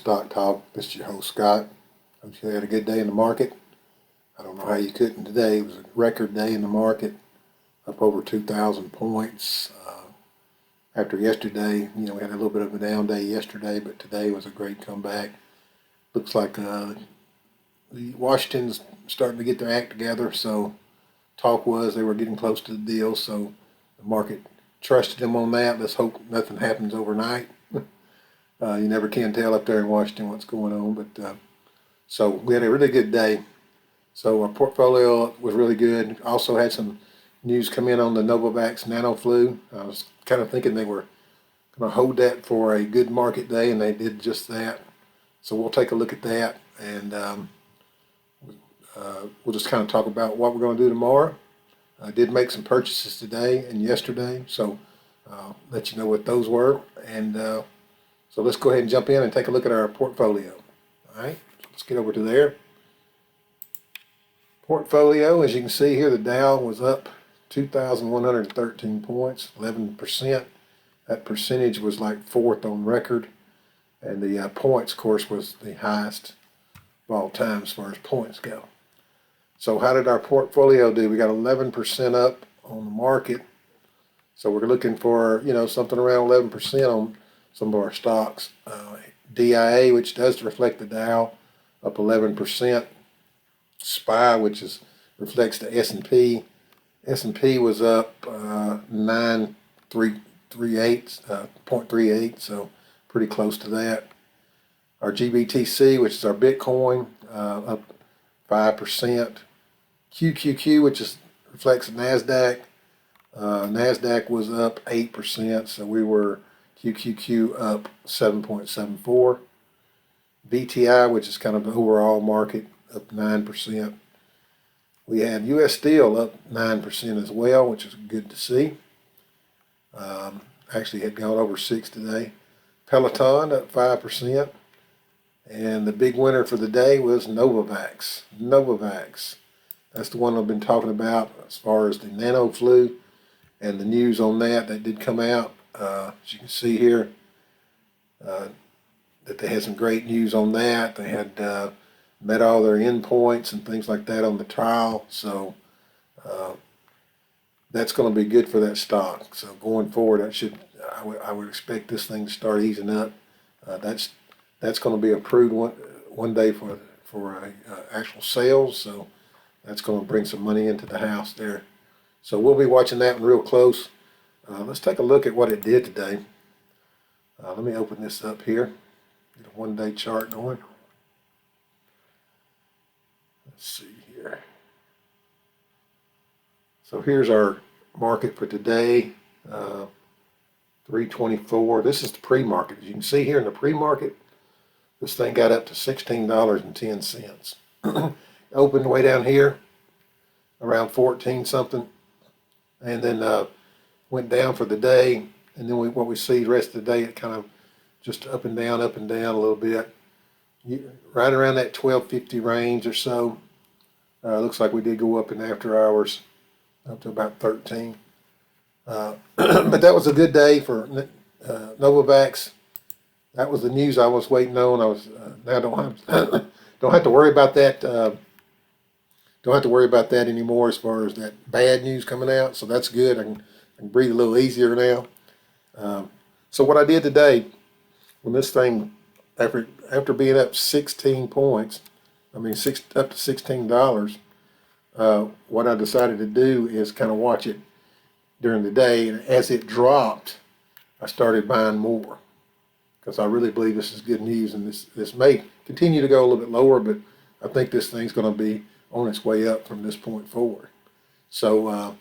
Stock Talk. This is your host, Scott. Hope you had a good day in the market. I don't know how you couldn't today. It was a record day in the market, up over 2,000 points. After yesterday, we had a little bit of a down day yesterday, but today was a great comeback. Looks like the Washington's starting to get their act together, so talk was they were getting close to the deal, so the market trusted them on that. Let's hope nothing happens overnight. You never can tell up there in Washington what's going on, but so we had a really good day. So our portfolio was really good. Also had some news come in on the NVAX and NanoFlu. I was kind of thinking they were going to hold that for a good market day, and they did just that. So we'll take a look at that, and we'll just kind of talk about what we're going to do tomorrow. I did make some purchases today and yesterday, so I'll let you know what those were. And so let's go ahead and jump in and take a look at our portfolio. All right, let's get over to there. Portfolio, as you can see here, the Dow was up 2,113 points, 11%. That percentage was like fourth on record. And the points, of course, was the highest of all time as far as points go. So how did our portfolio do? We got 11% up on the market. So we're looking for, something around 11% on some of our stocks. DIA, which does reflect the Dow, up 11%. SPY, which reflects the S&P. S&P was up 0.38, so pretty close to that. Our GBTC, which is our Bitcoin, up 5%. QQQ, which reflects the NASDAQ. NASDAQ was up 8%, so we were QQQ up 7.74. VTI, which is kind of the overall market, up 9%. We had US Steel up 9% as well, which is good to see. Actually had gone over 6 today. Peloton up 5. And the big winner for the day was NVAX. NVAX. That's the one I've been talking about as far as the NanoFlu and the news on that did come out. As you can see here, that they had some great news on that. They had met all their endpoints and things like that on the trial. So that's going to be good for that stock. So going forward, I would expect this thing to start easing up. That's going to be approved one day for actual sales. So that's going to bring some money into the house there. So we'll be watching that one real close. Let's take a look at what it did today. Let me open this up here. Get a one-day chart going. Let's see here. So here's our market for today. 324. This is the pre-market. As you can see here in the pre-market, this thing got up to $16.10. Opened way down here, around 14 something, and then went down for the day. And then what we see the rest of the day, it kind of just up and down a little bit. Right around that 1250 range or so. Looks like we did go up in after hours up to about 13. But that was a good day for NVAX. That was the news I was waiting on. I was now don't have to worry about that. Don't have to worry about that anymore as far as that bad news coming out. So that's good. I can breathe a little easier now. So what I did today, when this thing, after being up 16 points, up to $16, what I decided to do is kind of watch it during the day, and as it dropped, I started buying more because I really believe this is good news, and this may continue to go a little bit lower, but I think this thing's going to be on its way up from this point forward. So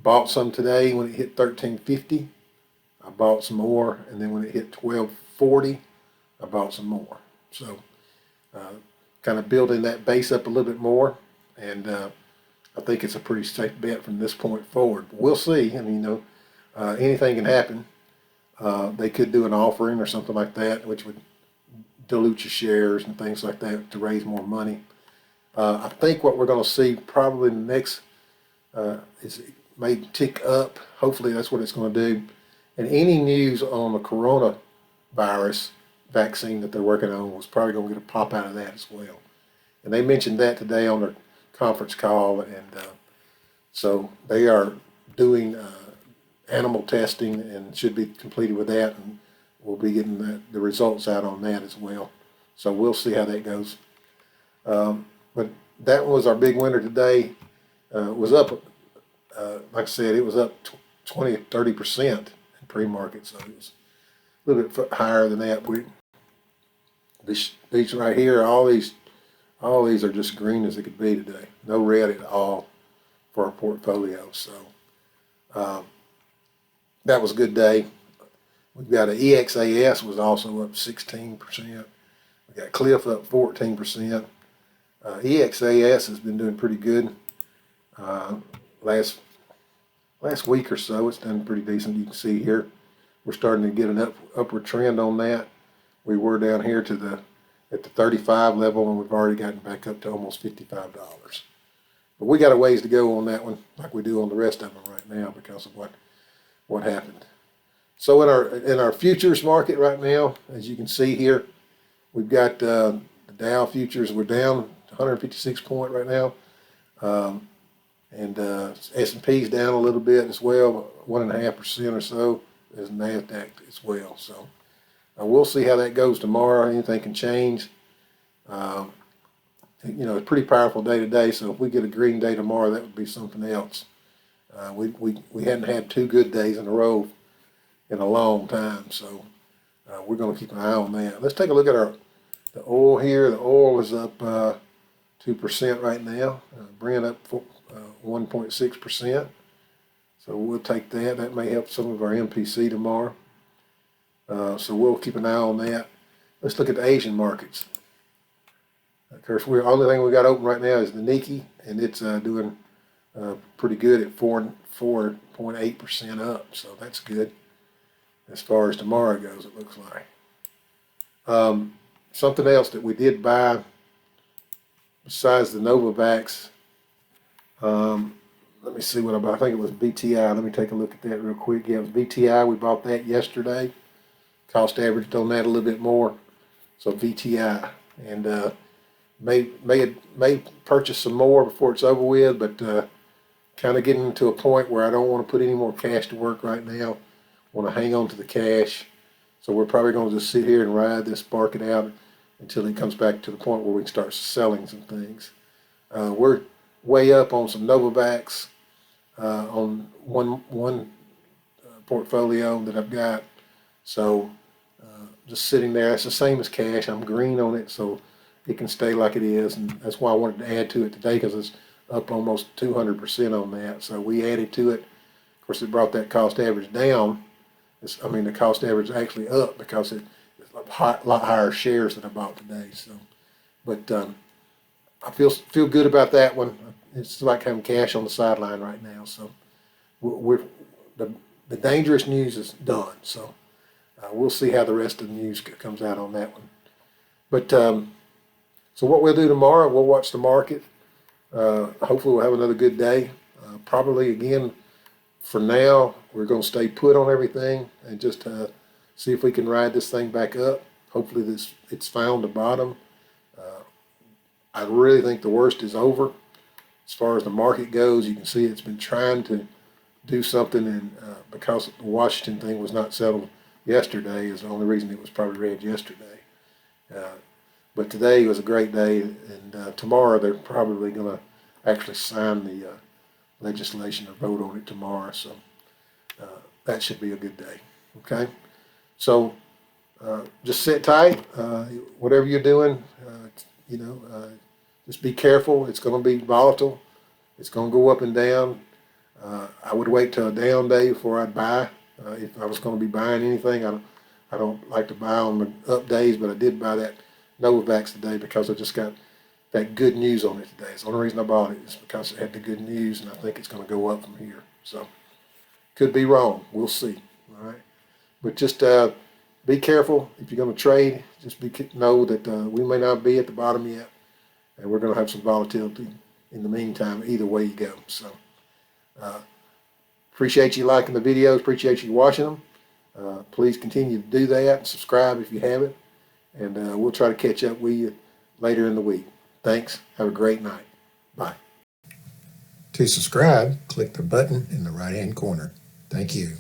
bought some today when it hit 1350. I bought some more, and then when it hit 1240, I bought some more. So kind of building that base up a little bit more, and I think it's a pretty safe bet from this point forward. But we'll see. I mean, anything can happen. They could do an offering or something like that, which would dilute your shares and things like that to raise more money. I think what we're going to see probably in the next is it may tick up. Hopefully that's what it's going to do. And any news on the coronavirus vaccine that they're working on was probably going to get a pop out of that as well. And they mentioned that today on their conference call, and so they are doing animal testing and should be completed with that, and we'll be getting the results out on that as well. So we'll see how that goes. But that was our big winner today. It was up, like I said, it was up 20, 30% in pre-market, so it was a little bit higher than that. These right here, all these are just green as they could be today. No red at all for our portfolio. So that was a good day. We've got an EXAS was also up 16%. We got Cliff up 14%. EXAS has been doing pretty good. Last week or so, it's done pretty decent. You can see here, we're starting to get an upward trend on that. We were down here at the 35 level, and we've already gotten back up to almost $55. But we got a ways to go on that one, like we do on the rest of them right now, because of what happened. So in our futures market right now, as you can see here, we've got the Dow futures. We're down 156 point right now, and S&P's down a little bit as well, 1.5% or so, as NASDAQ as well. So we'll see how that goes tomorrow. Anything can change. You know, it's a pretty powerful day today. So if we get a green day tomorrow, that would be something else. We hadn't had 2 good days in a row in a long time, so we're going to keep an eye on that. Let's take a look at the oil here. The oil is up 2% right now, Brent up 1.6%. So we'll take that. That may help some of our MPC tomorrow. So we'll keep an eye on that. Let's look at the Asian markets. Of course, the only thing we got open right now is the Nikkei, and it's doing pretty good at 4.8% up. So that's good as far as tomorrow goes, it looks like. Something else that we did buy besides the NVAX, let me see what I bought. I think it was BTI. Let me take a look at that real quick. Yeah, it was BTI. We bought that yesterday. Cost averaged on that a little bit more. So VTI, and may purchase some more before it's over with, but kind of getting to a point where I don't want to put any more cash to work right now. Want to hang on to the cash. So we're probably going to just sit here and ride this market out until it comes back to the point where we can start selling some things. We're way up on some NVAX on one portfolio that I've got. So just sitting there, it's the same as cash. I'm green on it, so it can stay like it is, and that's why I wanted to add to it today, because it's up almost 200% on that. So we added to it. Of course, it brought that cost average down. The cost average is actually up because it's a lot higher shares that I bought today. So, but I feel good about that one. It's like having cash on the sideline right now. So the dangerous news is done. So we'll see how the rest of the news comes out on that one. But so what we'll do tomorrow, we'll watch the market. Hopefully we'll have another good day. Probably again, for now, we're going to stay put on everything and just see if we can ride this thing back up. Hopefully it's found the bottom. I really think the worst is over. As far as the market goes, you can see it's been trying to do something, and because the Washington thing was not settled yesterday is the only reason it was probably read yesterday. But today was a great day, and tomorrow they're probably going to actually sign the legislation or vote on it tomorrow. So that should be a good day. Okay, so just sit tight. Whatever you're doing, just be careful. It's going to be volatile. It's going to go up and down. I would wait till a down day before I'd buy. If I was going to be buying anything, I don't like to buy on the up days, but I did buy that NVAX today because I just got that good news on it today. It's the only reason I bought it is because it had the good news, and I think it's going to go up from here. So could be wrong. We'll see. All right, but just be careful if you're going to trade. Just know that we may not be at the bottom yet, and we're going to have some volatility in the meantime. Either way you go. So appreciate you liking the videos. Appreciate you watching them. Please continue to do that. Subscribe if you haven't. and we'll try to catch up with you later in the week. Thanks. Have a great night. Bye. To subscribe, click the button in the right-hand corner. Thank you.